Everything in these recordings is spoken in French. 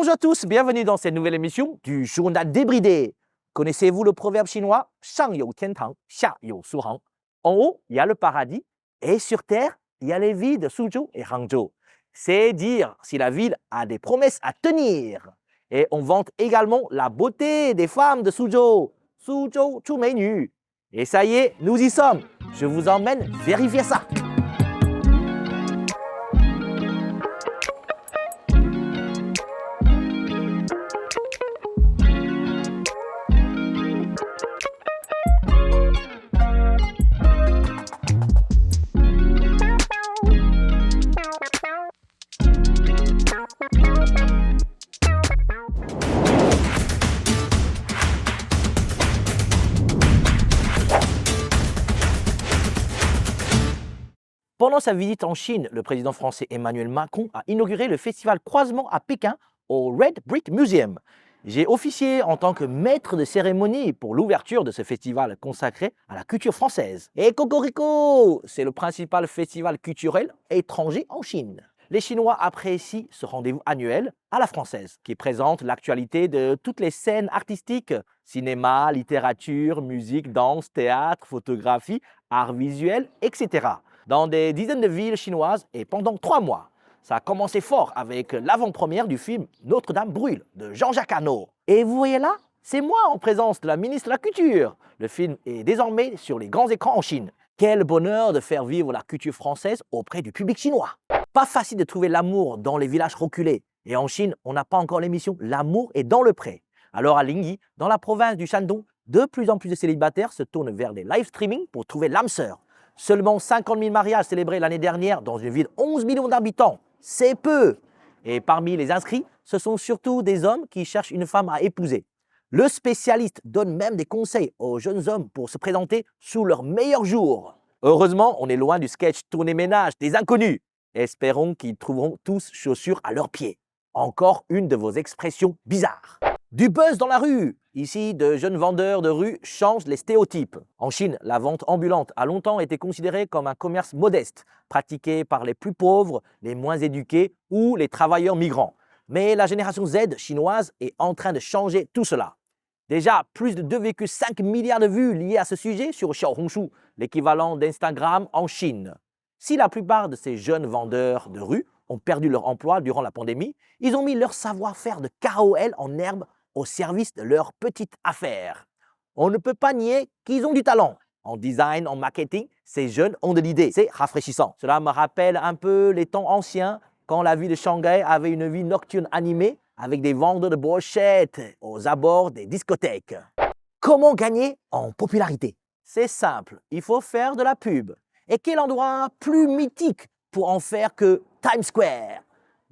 Bonjour à tous, bienvenue dans cette nouvelle émission du Journal débridé. Connaissez-vous le proverbe chinois Shang you tiantang, xia you suhang? En haut, il y a le paradis, et sur terre, il y a les villes de Suzhou et Hangzhou. C'est dire si la ville a des promesses à tenir. Et on vante également la beauté des femmes de Suzhou. Suzhou, tu menu. Et ça y est, nous y sommes. Je vous emmène vérifier ça. Pendant sa visite en Chine, le président français Emmanuel Macron a inauguré le festival Croisement à Pékin au Red Brick Museum. J'ai officié en tant que maître de cérémonie pour l'ouverture de ce festival consacré à la culture française. Et cocorico, c'est le principal festival culturel étranger en Chine. Les Chinois apprécient ce rendez-vous annuel à la française, qui présente l'actualité de toutes les scènes artistiques, cinéma, littérature, musique, danse, théâtre, photographie, art visuel, etc. dans des dizaines de villes chinoises et pendant 3 mois. Ça a commencé fort avec l'avant-première du film Notre-Dame brûle de Jean-Jacques Hano. Et vous voyez là, c'est moi en présence de la ministre de la Culture. Le film est désormais sur les grands écrans en Chine. Quel bonheur de faire vivre la culture française auprès du public chinois. Pas facile de trouver l'amour dans les villages reculés. Et en Chine, on n'a pas encore l'émission L'amour est dans le pré. Alors à Lingyi, dans la province du Shandong, de plus en plus de célibataires se tournent vers les live streaming pour trouver l'âme sœur. Seulement 50 000 mariages célébrés l'année dernière dans une ville de 11 millions d'habitants. C'est peu. Et parmi les inscrits, ce sont surtout des hommes qui cherchent une femme à épouser. Le spécialiste donne même des conseils aux jeunes hommes pour se présenter sous leurs meilleurs jours. Heureusement, on est loin du sketch tourné ménage des inconnus. Espérons qu'ils trouveront tous chaussures à leurs pieds. Encore une de vos expressions bizarres. Du buzz dans la rue. Ici, de jeunes vendeurs de rue changent les stéréotypes. En Chine, la vente ambulante a longtemps été considérée comme un commerce modeste, pratiqué par les plus pauvres, les moins éduqués ou les travailleurs migrants. Mais la génération Z chinoise est en train de changer tout cela. Déjà, plus de 2,5 milliards de vues liées à ce sujet sur Xiaohongshu, l'équivalent d'Instagram en Chine. Si la plupart de ces jeunes vendeurs de rue ont perdu leur emploi durant la pandémie, ils ont mis leur savoir-faire de KOL en herbe au service de leur petite affaire. On ne peut pas nier qu'ils ont du talent. En design, en marketing, ces jeunes ont de l'idée. C'est rafraîchissant. Cela me rappelle un peu les temps anciens, quand la ville de Shanghai avait une vie nocturne animée avec des vendeurs de brochettes aux abords des discothèques. Comment gagner en popularité? C'est simple, il faut faire de la pub. Et quel endroit plus mythique pour en faire que Times Square?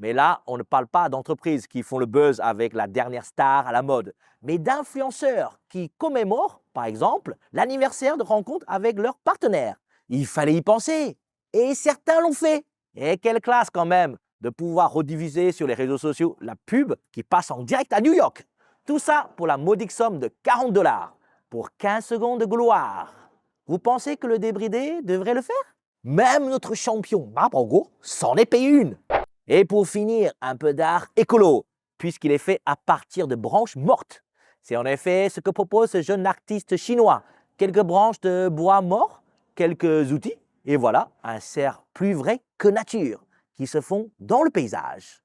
Mais là, on ne parle pas d'entreprises qui font le buzz avec la dernière star à la mode, mais d'influenceurs qui commémorent, par exemple, l'anniversaire de rencontre avec leurs partenaires. Il fallait y penser, et certains l'ont fait. Et quelle classe quand même de pouvoir rediffuser sur les réseaux sociaux la pub qui passe en direct à New York. Tout ça pour la modique somme de 40 $, pour 15 secondes de gloire. Vous pensez que le débridé devrait le faire? Même notre champion Ma Baoguo s'en est payé une. Et pour finir, un peu d'art écolo, puisqu'il est fait à partir de branches mortes. C'est en effet ce que propose ce jeune artiste chinois. Quelques branches de bois mort, quelques outils, et voilà un cerf plus vrai que nature, qui se fond dans le paysage.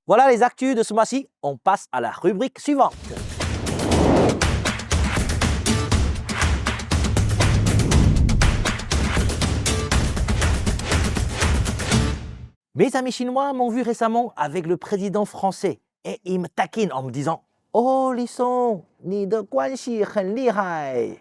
Voilà les actus de ce mois-ci, on passe à la rubrique suivante. Mes amis chinois m'ont vu récemment avec le président français et ils me taquinent en me disant « Oh Lisson, ni de guanxi hen lihai ».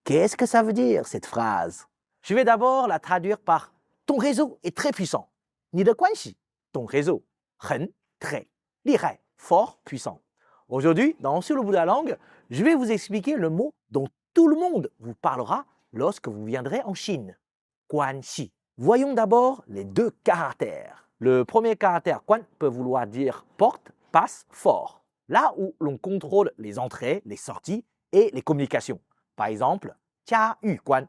Qu'est-ce que ça veut dire cette phrase? Je vais d'abord la traduire par « Ton réseau est très puissant ». Ni de guanxi, ton réseau. Hen, très. Lihai, fort, puissant. Aujourd'hui, dans Sur le bout de la langue, je vais vous expliquer le mot dont tout le monde vous parlera lorsque vous viendrez en Chine. Guanxi. Voyons d'abord les 2 caractères. Le premier caractère quan peut vouloir dire porte, passe, fort. Là où l'on contrôle les entrées, les sorties et les communications. Par exemple, Jia Yu Quan,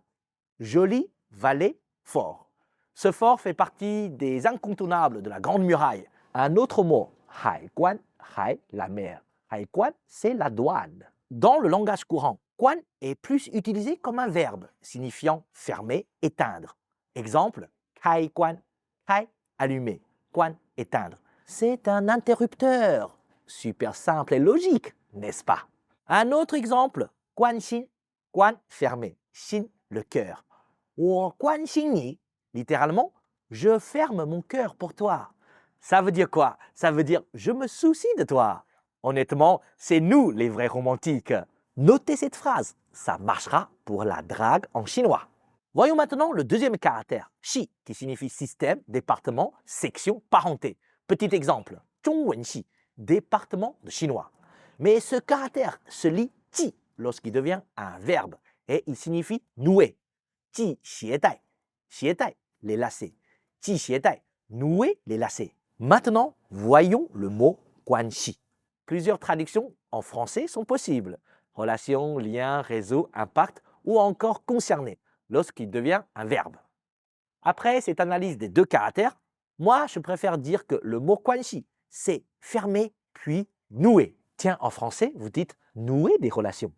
joli, valet, fort. Ce fort fait partie des incontournables de la Grande Muraille. Un autre mot, Hai Quan, hai, la mer. Haikuan, c'est la douane. Dans le langage courant, quan est plus utilisé comme un verbe signifiant fermer, éteindre. Exemple, kai quan, kai, allumer, quan, éteindre. C'est un interrupteur. Super simple et logique, n'est-ce pas? Un autre exemple, quan xin, quan, fermer, xin, le cœur. Wo quan xin ni, littéralement, je ferme mon cœur pour toi. Ça veut dire quoi? Ça veut dire je me soucie de toi. Honnêtement, c'est nous les vrais romantiques. Notez cette phrase, ça marchera pour la drague en chinois. Voyons maintenant le deuxième caractère, xi, qui signifie système, département, section, parenté. Petit exemple, zhongwenxi, département de chinois. Mais ce caractère se lit ji lorsqu'il devient un verbe et il signifie nouer. Ji xiedai, xiedai, les lacets. Ji xiedai, nouer les lacets. Maintenant, voyons le mot guanxi. Plusieurs traductions en français sont possibles. Relation, lien, réseau, impact ou encore concerné lorsqu'il devient un verbe. Après cette analyse des deux caractères, moi je préfère dire que le mot guanxi, c'est fermer puis nouer. Tiens, en français, vous dites nouer des relations.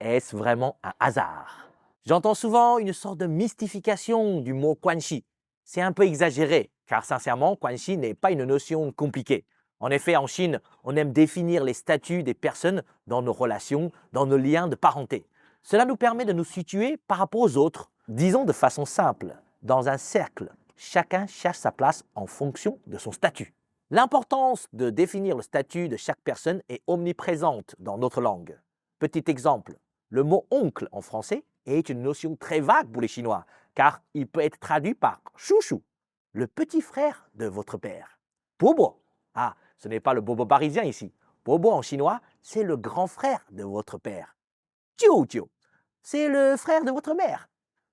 Est-ce vraiment un hasard? J'entends souvent une sorte de mystification du mot guanxi. C'est un peu exagéré, car sincèrement, guanxi n'est pas une notion compliquée. En effet, en Chine, on aime définir les statuts des personnes dans nos relations, dans nos liens de parenté. Cela nous permet de nous situer par rapport aux autres. Disons de façon simple, dans un cercle, chacun cherche sa place en fonction de son statut. L'importance de définir le statut de chaque personne est omniprésente dans notre langue. Petit exemple, le mot oncle en français est une notion très vague pour les Chinois, car il peut être traduit par chouchou, le petit frère de votre père. Bobo, ah, ce n'est pas le bobo parisien ici. Bobo en chinois, c'est le grand frère de votre père. Jiu, c'est le frère de votre mère.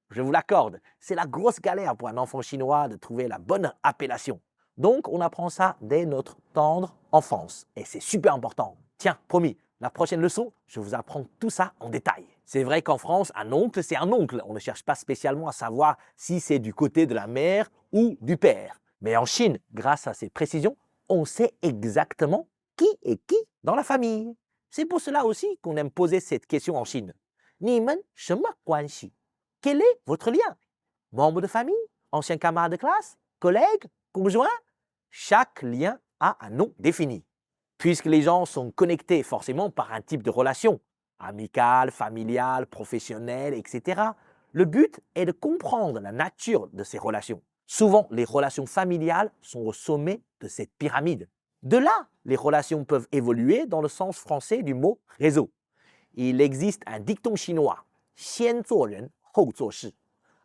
Je vous l'accorde, c'est la grosse galère pour un enfant chinois de trouver la bonne appellation. Donc, on apprend ça dès notre tendre enfance. Et c'est super important. Tiens, promis, la prochaine leçon, je vous apprends tout ça en détail. C'est vrai qu'en France, un oncle, c'est un oncle. On ne cherche pas spécialement à savoir si c'est du côté de la mère ou du père. Mais en Chine, grâce à ces précisions, on sait exactement qui est qui dans la famille. C'est pour cela aussi qu'on aime poser cette question en Chine. Ni men shema guanxi? Quel est votre lien? Membre de famille? Ancien camarade de classe? Collègue? Conjoint? Chaque lien a un nom défini. Puisque les gens sont connectés forcément par un type de relation, amicale, familiale, professionnelle, etc., le but est de comprendre la nature de ces relations. Souvent, les relations familiales sont au sommet de cette pyramide. De là, les relations peuvent évoluer dans le sens français du mot réseau. Il existe un dicton chinois, 先做人后做事.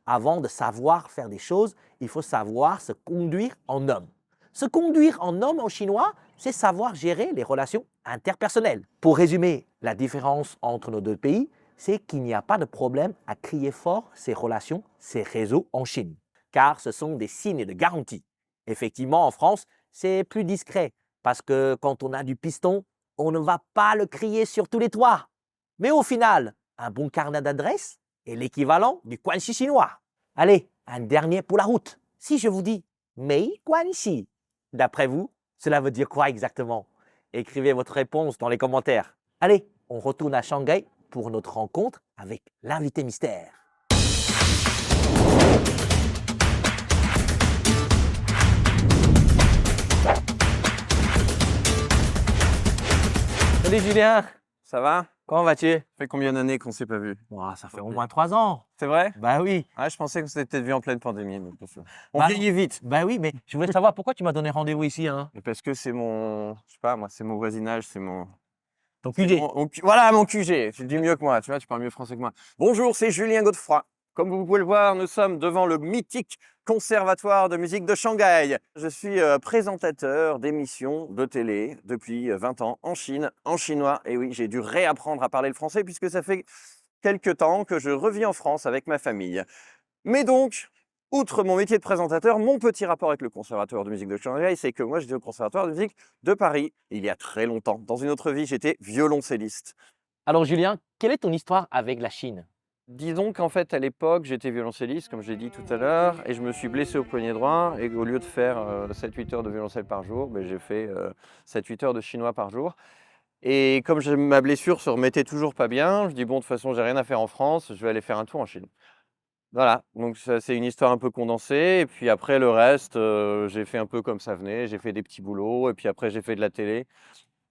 Avant de savoir faire des choses, il faut savoir se conduire en homme. Se conduire en homme en chinois, c'est savoir gérer les relations interpersonnelles. Pour résumer, la différence entre nos deux pays, c'est qu'il n'y a pas de problème à crier fort ces relations, ces réseaux en Chine, car ce sont des signes de garantie. Effectivement, en France, c'est plus discret, parce que quand on a du piston, on ne va pas le crier sur tous les toits. Mais au final, un bon carnet d'adresses est l'équivalent du guanxi chinois. Allez, un dernier pour la route. Si je vous dis mei guanxi, d'après vous, cela veut dire quoi exactement? Écrivez votre réponse dans les commentaires. Allez, on retourne à Shanghai pour notre rencontre avec l'invité mystère. Salut Julien, Ça va? comment vas-tu? Ça fait combien d'années qu'on s'est pas vu? Ouah, ça fait au moins 3 ans. C'est vrai? Bah oui. Ah, je pensais qu'on s'était peut-être vu en pleine pandémie. Donc on Bah vieillit vite. Bah oui, mais je voulais savoir pourquoi tu m'as donné rendez-vous ici, hein? Et parce que c'est mon, je sais pas, moi, c'est mon voisinage, c'est Ton QG. Voilà mon QG. Tu le dis mieux que moi, tu vois, tu parles mieux français que moi. Bonjour, c'est Julien Godefroy. Comme vous pouvez le voir, nous sommes devant le mythique Conservatoire de musique de Shanghai. Je suis présentateur d'émissions de télé depuis 20 ans en Chine, en chinois. Et oui, j'ai dû réapprendre à parler le français puisque ça fait quelque temps que je reviens en France avec ma famille. Mais donc, outre mon métier de présentateur, mon petit rapport avec le Conservatoire de musique de Shanghai, c'est que moi, j'étais au Conservatoire de musique de Paris il y a très longtemps. Dans une autre vie, j'étais violoncelliste. Alors Julien, quelle est ton histoire avec la Chine? Disons qu'en fait, à l'époque, j'étais violoncelliste, comme je l'ai dit tout à l'heure, et je me suis blessé au poignet droit. Et au lieu de faire 7-8 heures de violoncelle par jour, ben, j'ai fait 7-8 heures de chinois par jour. Et comme ma blessure se remettait toujours pas bien, je dis bon, de toute façon, j'ai rien à faire en France, je vais aller faire un tour en Chine. Voilà, donc ça, c'est une histoire un peu condensée. Et puis après, le reste, j'ai fait un peu comme ça venait. J'ai fait des petits boulots, et puis après, j'ai fait de la télé.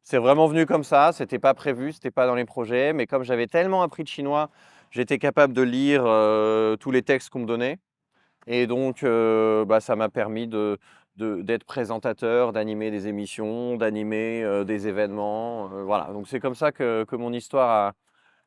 C'est vraiment venu comme ça, c'était pas prévu, c'était pas dans les projets, mais comme j'avais tellement appris de chinois, j'étais capable de lire tous les textes qu'on me donnait. Et donc, bah, ça m'a permis d'être présentateur, d'animer des émissions, d'animer des événements. Voilà, donc c'est comme ça que mon histoire a,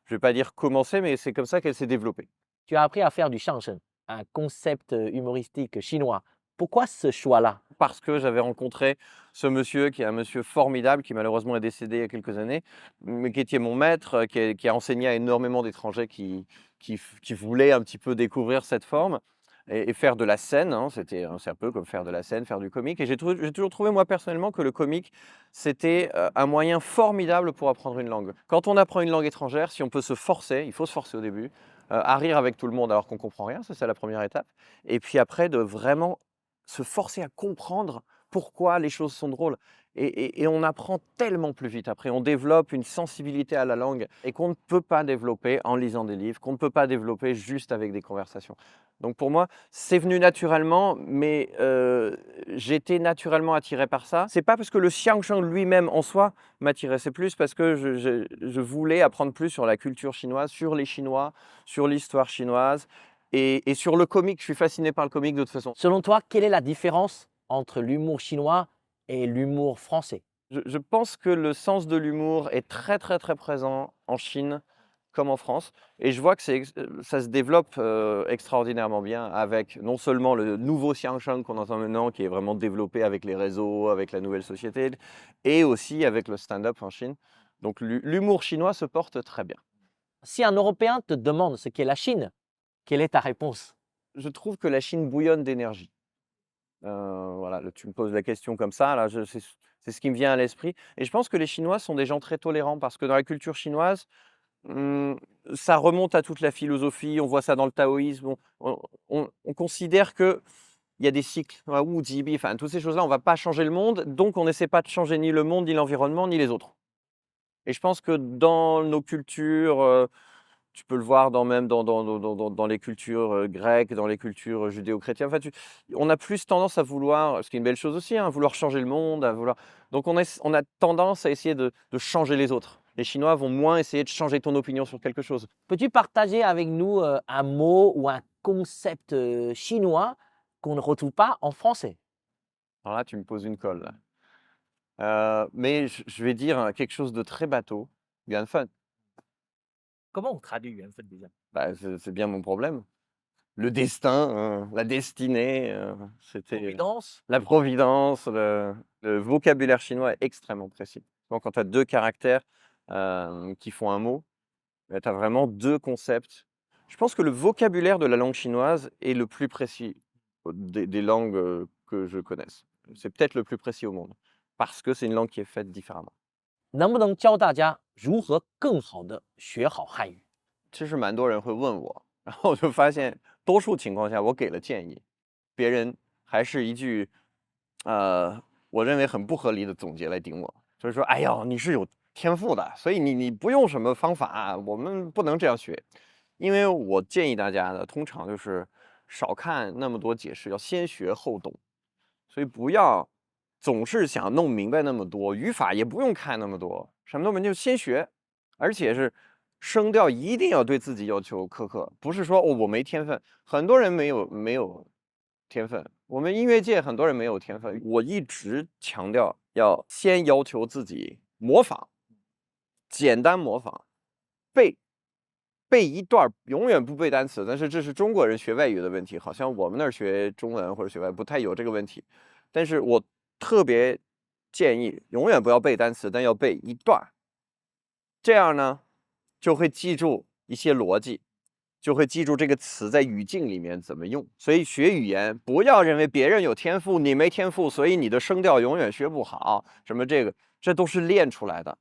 je vais pas dire commencé, mais c'est comme ça qu'elle s'est développée. Tu as appris à faire du xiangsheng, un concept humoristique chinois. Pourquoi ce choix-là? Parce que j'avais rencontré ce monsieur qui est un monsieur formidable, qui malheureusement est décédé il y a quelques années, mais qui était mon maître, qui a enseigné à énormément d'étrangers qui voulaient un petit peu découvrir cette forme et faire de la scène, hein. C'est un peu comme faire de la scène, faire du comique. Et j'ai toujours trouvé, moi, personnellement, que le comique, c'était un moyen formidable pour apprendre une langue. Quand on apprend une langue étrangère, si on peut se forcer, il faut se forcer au début, à rire avec tout le monde alors qu'on comprend rien, ça c'est la première étape. Et puis après, de vraiment se forcer à comprendre pourquoi les choses sont drôles. Et on apprend tellement plus vite après. On développe une sensibilité à la langue et qu'on ne peut pas développer en lisant des livres, qu'on ne peut pas développer juste avec des conversations. Donc pour moi, c'est venu naturellement, mais j'étais naturellement attiré par ça. C'est pas parce que le xiangsheng lui-même en soi m'attirait, c'est plus parce que je voulais apprendre plus sur la culture chinoise, sur les Chinois, sur l'histoire chinoise. Et sur le comique, je suis fasciné par le comique de toute façon. Selon toi, quelle est la différence entre l'humour chinois et l'humour français? Je pense que le sens de l'humour est très, très, très présent en Chine comme en France. Et je vois que ça se développe extraordinairement bien avec non seulement le nouveau xiangsheng qu'on entend maintenant, qui est vraiment développé avec les réseaux, avec la nouvelle société, et aussi avec le stand-up en Chine. Donc l'humour chinois se porte très bien. Si un Européen te demande ce qu'est la Chine, quelle est ta réponse? Je trouve que la Chine bouillonne d'énergie. Voilà, tu me poses la question comme ça, là, c'est ce qui me vient à l'esprit. Et je pense que les Chinois sont des gens très tolérants parce que dans la culture chinoise, mmh, ça remonte à toute la philosophie. On voit ça dans le taoïsme. On considère qu'il y a des cycles, Wu Jibi, enfin, toutes ces choses-là, on ne va pas changer le monde, donc on n'essaie pas de changer ni le monde, ni l'environnement, ni les autres. Et je pense que dans nos cultures, tu peux le voir même dans les cultures grecques, dans les cultures judéo-chrétiennes. Enfin, on a plus tendance à vouloir, ce qui est une belle chose aussi, hein, à vouloir changer le monde, à vouloir. Donc on a tendance à essayer de changer les autres. Les Chinois vont moins essayer de changer ton opinion sur quelque chose. Peux-tu partager avec nous un mot ou un concept chinois qu'on ne retrouve pas en français? Alors là, tu me poses une colle, là. Mais je vais dire hein, quelque chose de très bateau. Yuan Fun. Comment on traduit Yuan Feng déjà? Bah, c'est bien mon problème. Le destin, la destinée, c'était Providence? la providence, le vocabulaire chinois est extrêmement précis. Donc quand tu as 2 caractères, qui font un mot, bah, tu as vraiment 2 concepts. Je pense que le vocabulaire de la langue chinoise est le plus précis des langues, que je connaisse. C'est peut-être le plus précis au monde, parce que c'est une langue qui est faite différemment. 能不能教大家如何更好的学好汉语？其实蛮多人会问我，然后我就发现多数情况下我给了建议，别人还是一句，我认为很不合理的总结来顶我，就是说："哎呀，你是有天赋的，所以你不用什么方法，我们不能这样学。"因为我建议大家的通常就是少看那么多解释，要先学后懂，所以不要总是想弄明白那么多，语法也不用看那么多，什么都没就先学，而且是声调一定要对自己要求苛刻，不是说哦我没天分，很多人没有天分，我们音乐界很多人没有天分，我一直强调要先要求自己模仿，简单模仿，背。背一段儿永远不背单词，但是这是中国人学外语的问题，好像我们那儿学中文或者学外不太有这个问题。但是我特别建议永远不要背单词，但要背一段儿，这样呢就会记住一些逻辑，就会记住这个词在语境里面怎么用。所以学语言不要认为别人有天赋，你没天赋，所以你的声调永远学不好，什么这个，这都是练出来的。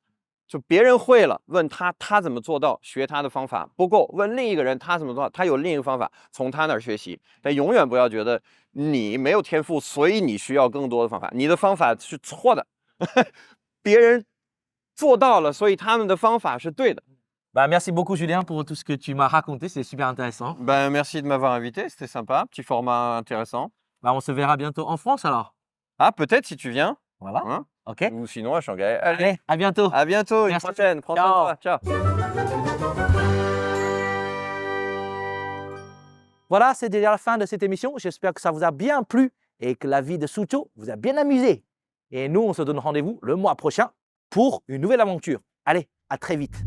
就别人会了，问他，他怎么做到，学他的方法不够，问另一个人他怎么做到，他有另一个方法，从他那儿学习。但永远不要觉得你没有天赋，所以你需要更多的方法，你的方法是错的，别人做到了，所以他们的方法是对的。Bah, merci beaucoup, Julien, pour tout ce que tu m'as raconté. C'est super intéressant. Ben, merci de m'avoir invité, c'était sympa, petit format intéressant. Bah, on se verra bientôt en France alors. Ah, peut-être si tu viens, Voilà. hein, OK. ou sinon à Shanghai. Allez, Allez, à bientôt. à bientôt, une Merci. prochaine, prends soin de toi, ciao. Voilà, c'est déjà la fin de cette émission. J'espère que ça vous a bien plu et que la vie de Sucho vous a bien amusé. Et nous, on se donne rendez-vous le mois prochain pour une nouvelle aventure. Allez, à très vite.